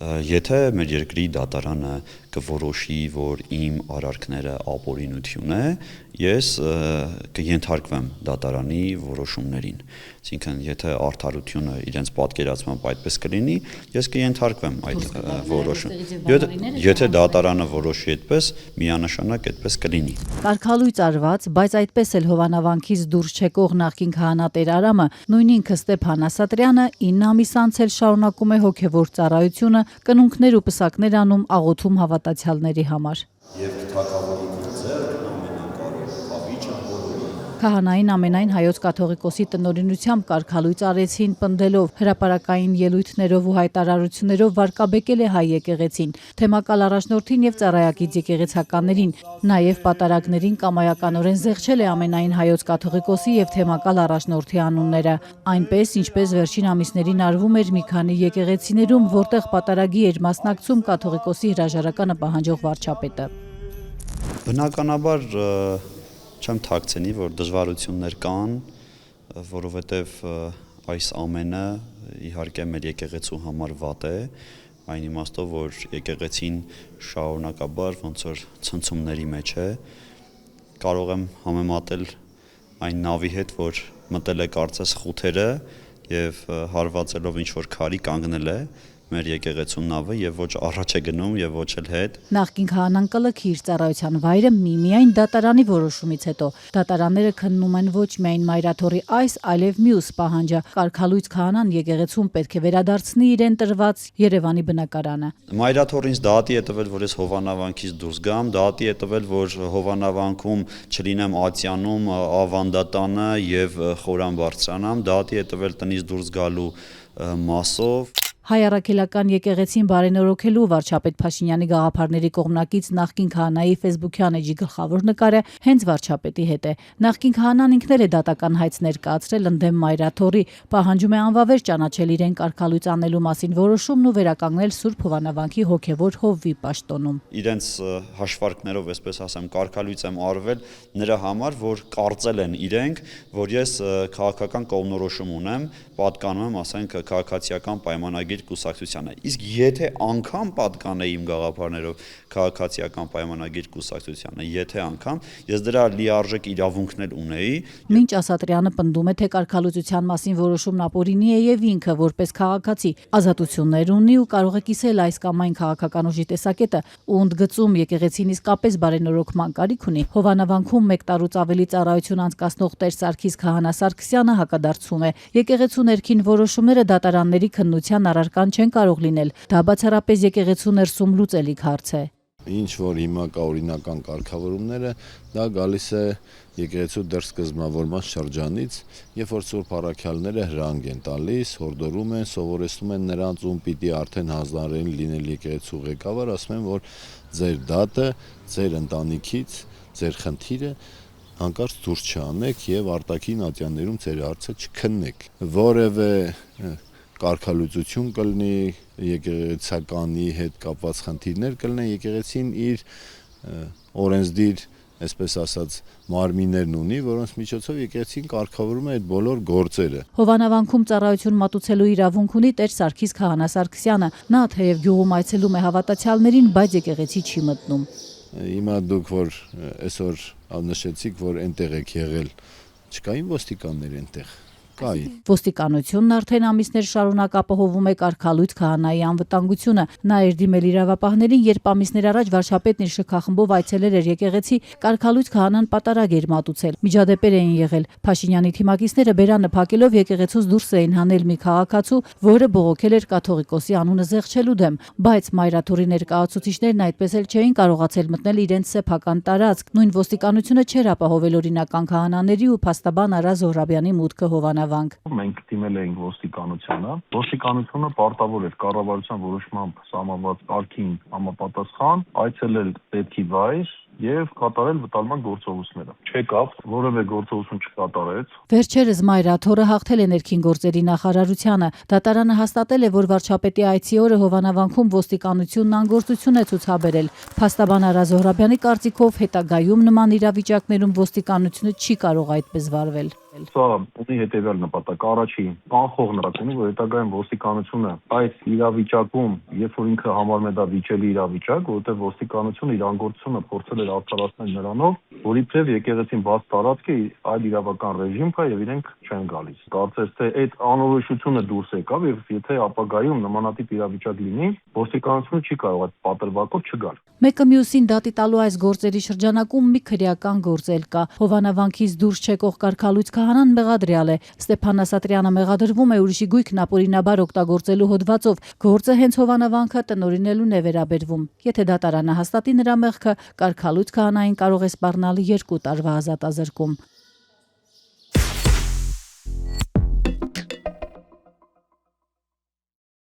Եթե մեր երկրի դատարանը կորոշի, որ իմ արարքները ապօրինություն է, ես կենթարկվեմ դատարանի որոշումներին։ Այսինքն, եթե արդարությունը իրենց պատկերացմամբ այդպես կլինի, ես կենթարկվեմ այդ որոշում։ Եթե դատարանը որոշի այդպես, միանշանակ այդպես կլինի։ Կարգալույծ արված, բայց այդպես էլ հովանավանքից դուրս չեկող նախկին քահանա Տեր Արամը, նույն ինքը Ստեփան Ասատրյանը 9 ամիս անց էլ շարունակում է հոգևոր ծառայությունը, կնունքներ ու պսակներ անում աղոթում հավատացյալների համար։ Եվ թագավորի ձեռքն ամենակարող խավիճը բոլորի։ Քահանային ամենայն հայոց կաթողիկոսի տնօրինությամբ կարգալույծ արեցին, պնդելով հրապարակային ելույթներով ու հայտարարություններով վարկաբեկել է հայ եկեղեցին, թեմակալ առաջնորդին եւ ծառայակից եկեղեցականներին, նաեւ պատարագներին կամայականորեն զեղչել է ամենայն հայոց կաթողիկոսի եւ թեմակալ առաջնորդի անունները, այնպես ինչպես վերջին ամիսներին արվում էր մի քանի եկեղեցիներում, որտեղ պատարագի էր մասնակցում կաթողիկոսի հրաժարականը պահանջող վարչապետը։ Բնականաբար չեմ թաքցնի, որ դժվարություններ կան, որովհետև այս ամենը իհարկե մեր եկեղեցու համար վատ է, այն իմաստով, որ եկեղեցին շարունակաբար ոնց որ ցնցումների մեջ է, կարող եմ համեմատել այն նավի հետ, որ մտել է կարծես խութերը եւ հարվածելով ինչ որ քարի կանգնել է մեր եկեղեցու նավը եւ ոչ առաջ է գնում եւ ոչ էլ հետ։ Նախկին քահանան կլքի իր ծառայության վայրը միմիայն դատարանի որոշումից հետո։ Դատարանները քննում են ոչ միայն Մայրաթորի այս, այլև մյուս պահանջը։ Կարգալույծ քահանան եկեղեցուն պետք է վերադարձնի իրեն տրված Երևանի բնակարանը։ Մայրաթորը ինձ դատի է տվել, որ ես հովանավանքից դուրս գամ, դատի է տվել, որ հովանավանքում չլինեմ Ատյանում, ավանդատանը եւ խորան բարձրանամ, դատի է տվել տնից դուրս գալու մասով։ Հայ առաքելական եկեղեցին բարենորոգելու վարչապետ Փաշինյանի գաղափարների կողմնակից նախկին քահանայի ֆեյսբուքյան էջի գլխավոր նկարը հենց վարչապետի հետ է։ Նախկին քահանան ինքն էլ է դատական հայց ներկայացրել ընդդեմ Մայրաթորի, պահանջում է անվավեր ճանաչել իրեն կարգալույծ անելու մասին որոշումն ու վերականգնել Սուրբ Հովանավանքի հոգևոր հովվի պաշտոնում։ Իրենց հաշվարկներով, այսպես ասեմ, կարգալույծ եմ արվել նրա համար, որ կարծել են իրենք, որ ես քաղաքական կողմնորոշում ունեմ, պատկանում եմ, ասենք, քաղաքացիական պայմանագիր կուսակցությանը։ Իսկ եթե անգամ պատկանեի իմ գաղափարներով քաղաքացիական պայմանագիր կուսակցությանը, եթե անգամ ես դրա լիարժեք իրավունքներ ունեի։ Մինչ Ասատրյանը պնդում է, թե կարգալույծության մասին որոշումն ապօրինի է եւ ինքը որպես քաղաքացի ազատություններ ունի ու կարող է կիսել այս կամ այն քաղաքական ուժի տեսակետը ու ընդգծում եկեղեցին իսկապես բարենորոգման կարիք ունի, Հովանավանքում 1 տարուց ավելի ծառայություն անցկացնող Տեր Սարգիս քահանա Սարգսյանը հակադարձում է։ Եկեղեցու ներքին որոշումները դատարանների քննության առարկան չեն կարող լինել։ Դա բացառապես եկեղեցու ներսում լուծելիք հարց է։ Ինչ որ հիմա կա օրինական կարգավորումները, դա գալիս է եկեղեցու դրսկզբնավորման շրջանից, երբ որ Սուրբ առաքյալները հրանք են տալիս, հորդորում են, սովորեցնում են նրանց, ում պիտի արդեն հանձնարարին լինել եկեղեցու ղեկավար, ասում են, որ ձեր դատը, ձեր ընտանիքից, ձեր խնդիրը հանկարծ դուրս չանեք եւ արտաքին ատյաններում ձեր հարցը չքննեք։ Որևէ կարգալուծություն կլինի, եկեղեցականի հետ կապված խնդիրներ կլինեն, եկեղեցին իր օրենսդիր, այսպես ասած, մարմիններն ունի, որոնց միջոցով եկեղեցին կարգավորում է այդ բոլոր գործերը։ Հովանավանքում ծառայություն մատուցելու իրավունք ունի Տեր Սարգիս քահանա Սարգսյանը։ Նա թեև գյուղում այցելում է հավատացյալներին, բայց եկեղեցի չի մտնում։ Հիմա դուք որ այսօր նշեցիք, որ այնտեղ եք եղել, չկային ոստիկաններ այնտեղ։ Ոստիկանությունն արդեն ամիսներ շարունակ ապահովում է կարգալույծ քահանայի անվտանգությունը։ Նա էր դիմել իրավապահներին, երբ ամիսներ առաջ վարչապետն իր շքախմբով այցելել էր եկեղեցի, կարգալույծ քահանան պատարագ էր մատուցել։ Միջադեպեր էին եղել։ Փաշինյանի թիմակիցները բերանը փակելով եկեղեցուց դուրս էին հանել մի քաղաքացու, որը բողոքել էր կաթողիկոսի անունը զեղչելու դեմ, բայց Մայրաթորի ներկայացուցիչներն այդպես էլ չէին կարողացել մտնել իրենց սեփական տարածք։ Նույն ոստիկանությունը չէր ապահովել օրինական քահանաների ու փաստաբան Արա Զոհրաբյանի մուտքը Հովանավանք։ Մենք դիմել էինք ոստիկանությանը։ Ոստիկանությունը պարտավոր էր կառավարության որոշմամբ սահմանված կարգին համապատասխան այցելել պետքի վայր եւ կատարել վտարման գործողությունները։ Չեկավ, որևէ գործողություն չկատարեց։ Վերջերս Մայրաթորը հաղթել է ներքին գործերի նախարարությանը։ Դատարանը հաստատել է, որ վարչապետի այցի օրը Հովանավանքում ոստիկանությունն անգործություն է ցուցաբերել։ Փաստաբան Արա Զոհրաբյանի կարծիքով հետագայում նման իրավիճակներում ոստիկանությունը չի կարող այդպես վարվել։ Սա ունի հետևյալ նպատակ. առաջին, կանխող նպատակ ունի, որ հետագայում ոստիկանությունը այս իրավիճակում, երբ որ ինքը համարում է դա վիճելի իրավիճակ, որովհետև ոստիկանությունը իր անգործությունը փորձել էր արդարացնել նրանով, որ իբրև եկեղեցին բաց տարածք է, այլ իրավական ռեժիմ կա եւ իրենք չեն գալիս։ Կարծես թե այդ անորոշությունը դուրս եկավ եւ եթե ապագայում նմանատիպ իրավիճակ լինի, ոստիկանությունը չի կարող այդ պատրվակով չգալ։ Մեկը մյուսին դատի տալու այս գործերի շրջանակում մի քրեական գործ էլ կա։ Հովանավանքից դուրս չեկող կարգալույց քահանան մեղադրյալ է։ Ստեփան Ասատրյանը մեղադրվում է ուրիշի գույքն ապօրինաբար օգտագործելու հոդվածով։ Գործը հենց Հովանավանքը տնօրինելուն է վերաբերվում։ Եթե դատարանը հաստատի նրա մեղքը, կարգալույց քահանային կարող է սպառնալ 2 տարվա ազատազրկում։